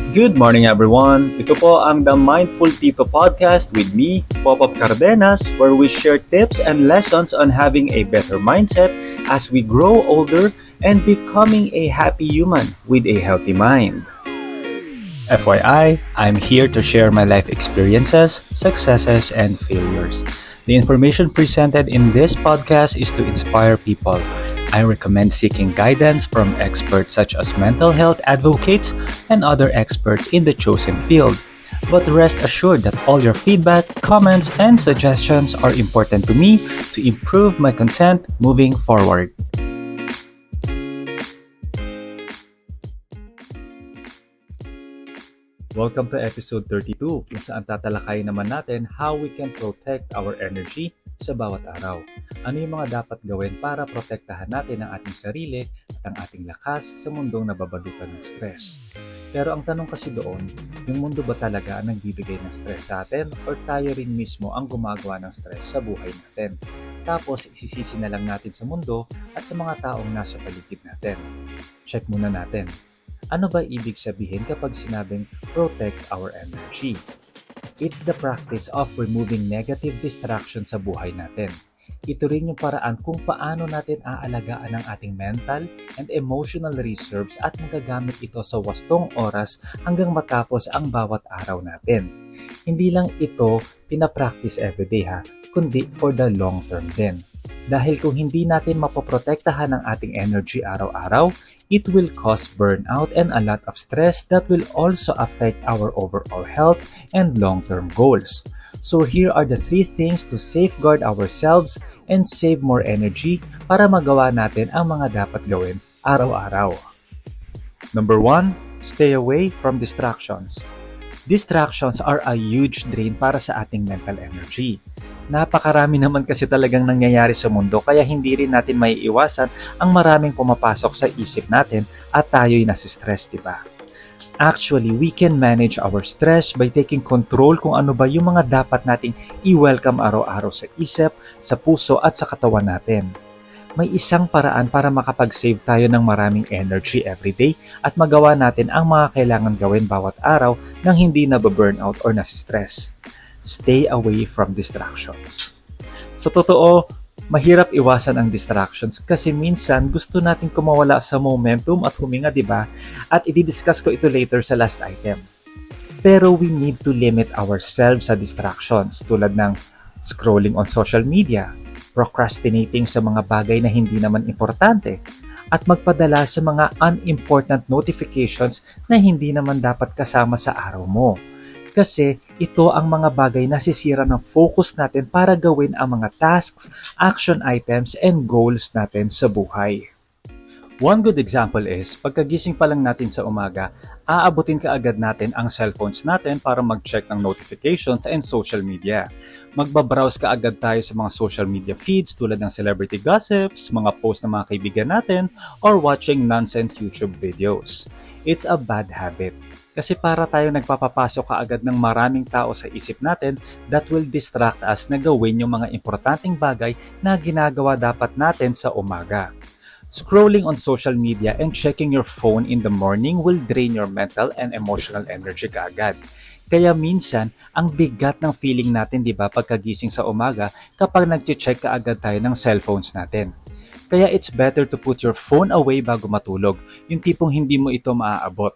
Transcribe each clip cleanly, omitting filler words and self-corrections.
Good morning everyone! Ito po ang The Mindful Tito Podcast with me, Pop-Up Cardenas, where we share tips and lessons on having a better mindset as we grow older and becoming a happy human with a healthy mind. FYI, I'm here to share my life experiences, successes, and failures. The information presented in this podcast is to inspire people. I recommend seeking guidance from experts such as mental health advocates and other experts in the chosen field. But rest assured that all your feedback, comments, and suggestions are important to me to improve my content moving forward. Welcome to episode 32, kung saan tatalakayin naman natin how we can protect our energy sa bawat araw. Ano yung mga dapat gawin para protektahan natin ang ating sarili at ang ating lakas sa mundong nababalutan ng stress. Pero ang tanong kasi doon, yung mundo ba talaga ang nagbibigay ng stress sa atin or tayo rin mismo ang gumagawa ng stress sa buhay natin? Tapos isisisi na lang natin sa mundo at sa mga taong nasa paligid natin. Check muna natin. Ano ba ibig sabihin kapag sinabing protect our energy? It's the practice of removing negative distractions sa buhay natin. Ito rin yung paraan kung paano natin aalagaan ang ating mental and emotional reserves at magagamit ito sa wastong oras hanggang matapos ang bawat araw natin. Hindi lang ito pinapractice everyday kundi for the long term din. Dahil kung hindi natin mapoprotektahan ang ating energy araw-araw, it will cause burnout and a lot of stress that will also affect our overall health and long-term goals. So here are the 3 things to safeguard ourselves and save more energy para magawa natin ang mga dapat gawin araw-araw. Number 1, stay away from distractions. Distractions are a huge drain para sa ating mental energy. Napakarami naman kasi talagang nangyayari sa mundo kaya hindi rin natin maiiwasan ang maraming pumapasok sa isip natin at tayo'y nasistress, diba? Actually, we can manage our stress by taking control kung ano ba yung mga dapat nating i-welcome araw-araw sa isip, sa puso at sa katawan natin. May isang paraan para makapag-save tayo ng maraming energy everyday at magawa natin ang mga kailangan gawin bawat araw nang hindi nababurnout or nasistress. Stay away from distractions. Sa totoo, mahirap iwasan ang distractions kasi minsan gusto natin kumawala sa momentum at huminga, diba? At i-discuss ko ito later sa last item. Pero we need to limit ourselves sa distractions tulad ng scrolling on social media, procrastinating sa mga bagay na hindi naman importante, at magpadala sa mga unimportant notifications na hindi naman dapat kasama sa araw mo. Kasi ito ang mga bagay na sisira ng focus natin para gawin ang mga tasks, action items, and goals natin sa buhay. One good example is, pagkagising pa lang natin sa umaga, aabutin kaagad natin ang cellphones natin para mag-check ng notifications and social media. Magbabrowse kaagad tayo sa mga social media feeds tulad ng celebrity gossips, mga post ng mga kaibigan natin, or watching nonsense YouTube videos. It's a bad habit. Kasi para tayo nagpapapasok kaagad ng maraming tao sa isip natin that will distract us na gawin yung mga importanteng bagay na ginagawa dapat natin sa umaga. Scrolling on social media and checking your phone in the morning will drain your mental and emotional energy kaagad. Kaya minsan, ang bigat ng feeling natin, di ba, pagkagising sa umaga kapag nag-check kaagad tayo ng cellphones natin. Kaya it's better to put your phone away bago matulog, yung tipong hindi mo ito maaabot.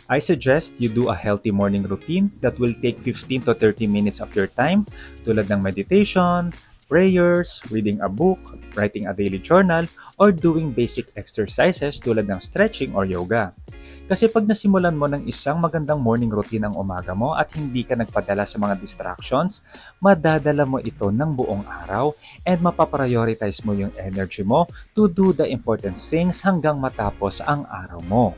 I suggest you do a healthy morning routine that will take 15 to 30 minutes of your time tulad ng meditation, prayers, reading a book, writing a daily journal, or doing basic exercises tulad ng stretching or yoga. Kasi pag nasimulan mo ng isang magandang morning routine ang umaga mo at hindi ka nagpadala sa mga distractions, madadala mo ito ng buong araw and mapaprioritize mo yung energy mo to do the important things hanggang matapos ang araw mo.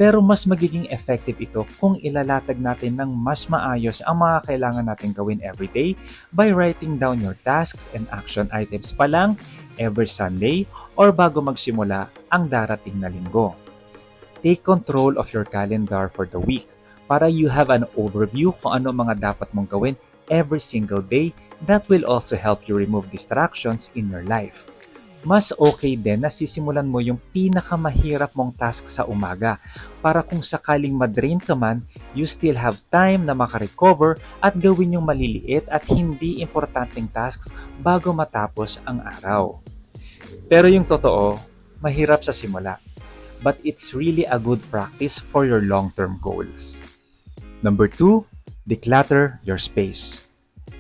Pero mas magiging effective ito kung ilalatag natin ng mas maayos ang mga kailangan natin gawin everyday by writing down your tasks and action items pa lang every Sunday or bago magsimula ang darating na linggo. Take control of your calendar for the week para you have an overview kung ano mga dapat mong gawin every single day that will also help you remove distractions in your life. Mas okay din na sisimulan mo yung pinakamahirap mong task sa umaga para kung sakaling madrain ka man, you still have time na makarecover at gawin yung maliliit at hindi importanteng tasks bago matapos ang araw. Pero yung totoo, mahirap sa simula. But it's really a good practice for your long-term goals. Number 2, declutter your space.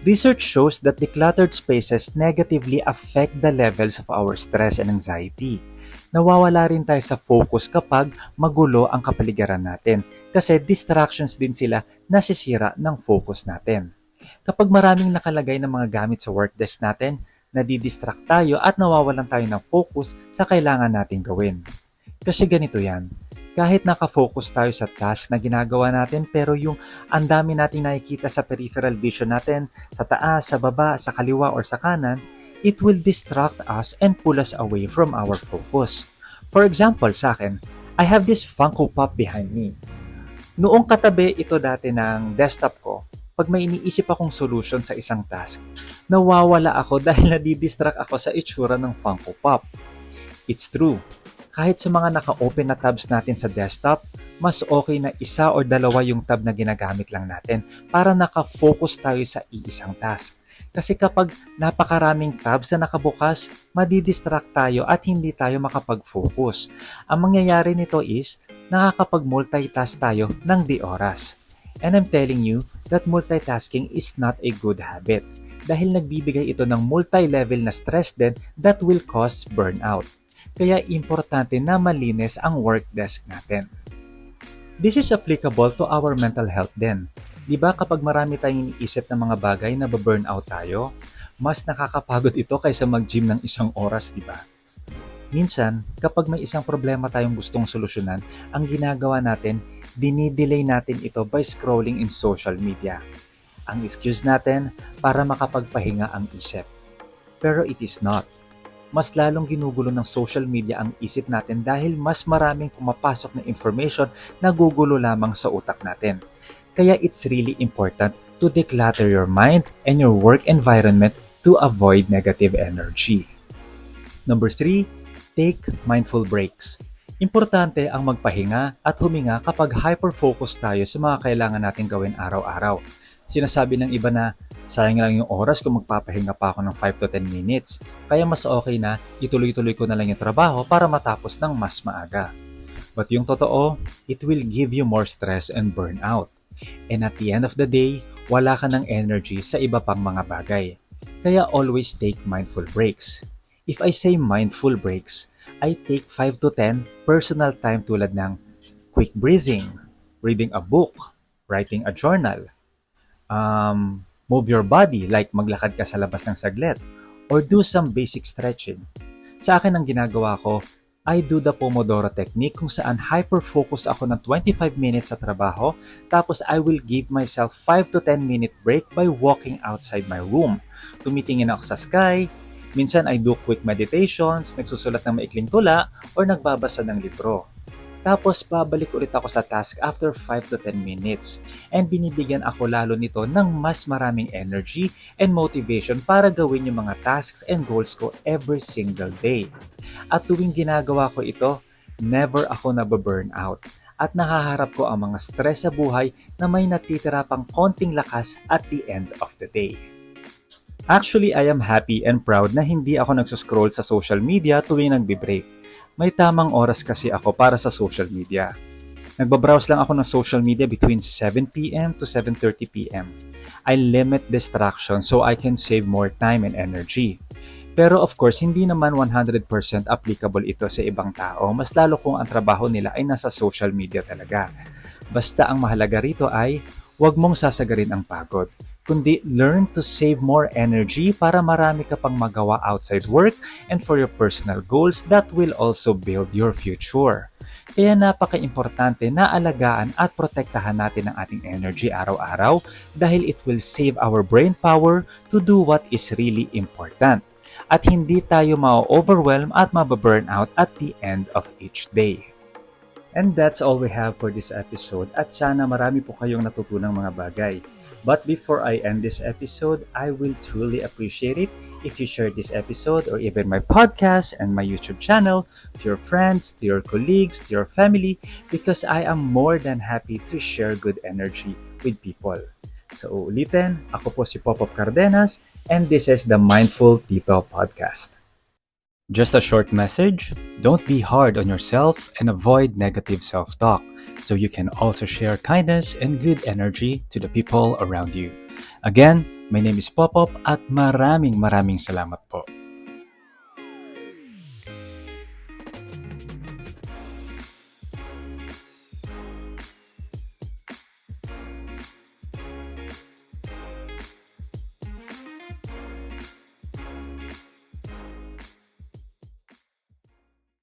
Research shows that decluttered spaces negatively affect the levels of our stress and anxiety. Nawawala rin tayo sa focus kapag magulo ang kapaligiran natin kasi distractions din sila nasisira ng focus natin. Kapag maraming nakalagay ng mga gamit sa work desk natin, nadidistract tayo at nawawalan tayo ng focus sa kailangan nating gawin. Kasi ganito yan, kahit nakafocus tayo sa task na ginagawa natin pero yung ang dami nating nakikita sa peripheral vision natin, sa taas, sa baba, sa kaliwa or sa kanan, it will distract us and pull us away from our focus. For example, sa akin, I have this Funko Pop behind me. Noong katabi ito dati ng desktop ko, pag may iniisip akong solution sa isang task, nawawala ako dahil nadidistract ako sa itsura ng Funko Pop. It's true. Kahit sa mga naka-open na tabs natin sa desktop, mas okay na isa o dalawa yung tab na ginagamit lang natin para naka-focus tayo sa iisang task. Kasi kapag napakaraming tabs na nakabukas, madidistract tayo at hindi tayo makapag-focus. Ang mangyayari nito is, nakakapag-multitask tayo ng di oras. And I'm telling you that multitasking is not a good habit dahil nagbibigay ito ng multi-level na stress din that will cause burnout. Kaya importante na malinis ang work desk natin. This is applicable to our mental health din. Diba kapag marami tayong iniisip ng mga bagay na burnout tayo, mas nakakapagod ito kaysa mag-gym ng 1 oras, diba? Minsan, kapag may isang problema tayong gustong solusyonan, ang ginagawa natin, dinidelay natin ito by scrolling in social media. Ang excuse natin para makapagpahinga ang isip. Pero it is not. Mas lalong ginugulo ng social media ang isip natin dahil mas maraming pumapasok na information na gugulo lamang sa utak natin. Kaya it's really important to declutter your mind and your work environment to avoid negative energy. Number 3, take mindful breaks. Importante ang magpahinga at huminga kapag hyper-focus tayo sa mga kailangan natin gawin araw-araw. Sinasabi ng iba na sayang lang yung oras kung magpapahinga pa ako ng 5 to 10 minutes. Kaya mas okay na ituloy-tuloy ko na lang yung trabaho para matapos ng mas maaga. But yung totoo, it will give you more stress and burnout. And at the end of the day, wala ka ng energy sa iba pang mga bagay. Kaya always take mindful breaks. If I say mindful breaks, I take 5 to 10 personal time tulad ng quick breathing, reading a book, writing a journal, move your body like maglakad ka sa labas ng saglit, or do some basic stretching. Sa akin ang ginagawa ko, I do the Pomodoro technique kung saan hyper-focus ako ng 25 minutes sa trabaho, tapos I will give myself 5 to 10 minute break by walking outside my room. Tumitingin ako sa sky, minsan I do quick meditations, nagsusulat ng maikling tula, or nagbabasa ng libro. Tapos babalik ulit ako sa task after 5 to 10 minutes and binibigyan ako lalo nito ng mas maraming energy and motivation para gawin yung mga tasks and goals ko every single day. At tuwing ginagawa ko ito, never ako nababurn out at nakaharap ko ang mga stress sa buhay na may natitira pang konting lakas at the end of the day. Actually, I am happy and proud na hindi ako nagsuscroll sa social media tuwing nagbe-break. May tamang oras kasi ako para sa social media. Nagbabrowse lang ako ng social media between 7 p.m. to 7:30 p.m. I limit distractions so I can save more time and energy. Pero of course, hindi naman 100% applicable ito sa ibang tao, mas lalo kung ang trabaho nila ay nasa social media talaga. Basta ang mahalaga rito ay huwag mong sasagarin ang pagod, kundi learn to save more energy para marami ka pang magawa outside work and for your personal goals that will also build your future. Kaya napaka-importante na alagaan at protektahan natin ang ating energy araw-araw dahil it will save our brain power to do what is really important. At hindi tayo ma-overwhelm at mababurn out at the end of each day. And that's all we have for this episode at sana marami po kayong natutunang mga bagay. But before I end this episode, I will truly appreciate it if you share this episode or even my podcast and my YouTube channel to your friends, to your colleagues, to your family, because I am more than happy to share good energy with people. So ulitin, ako po si Popop Cardenas and this is the Mindful Tito Podcast. Just a short message: don't be hard on yourself and avoid negative self-talk so you can also share kindness and good energy to the people around you. Again, my name is Popop at maraming salamat po.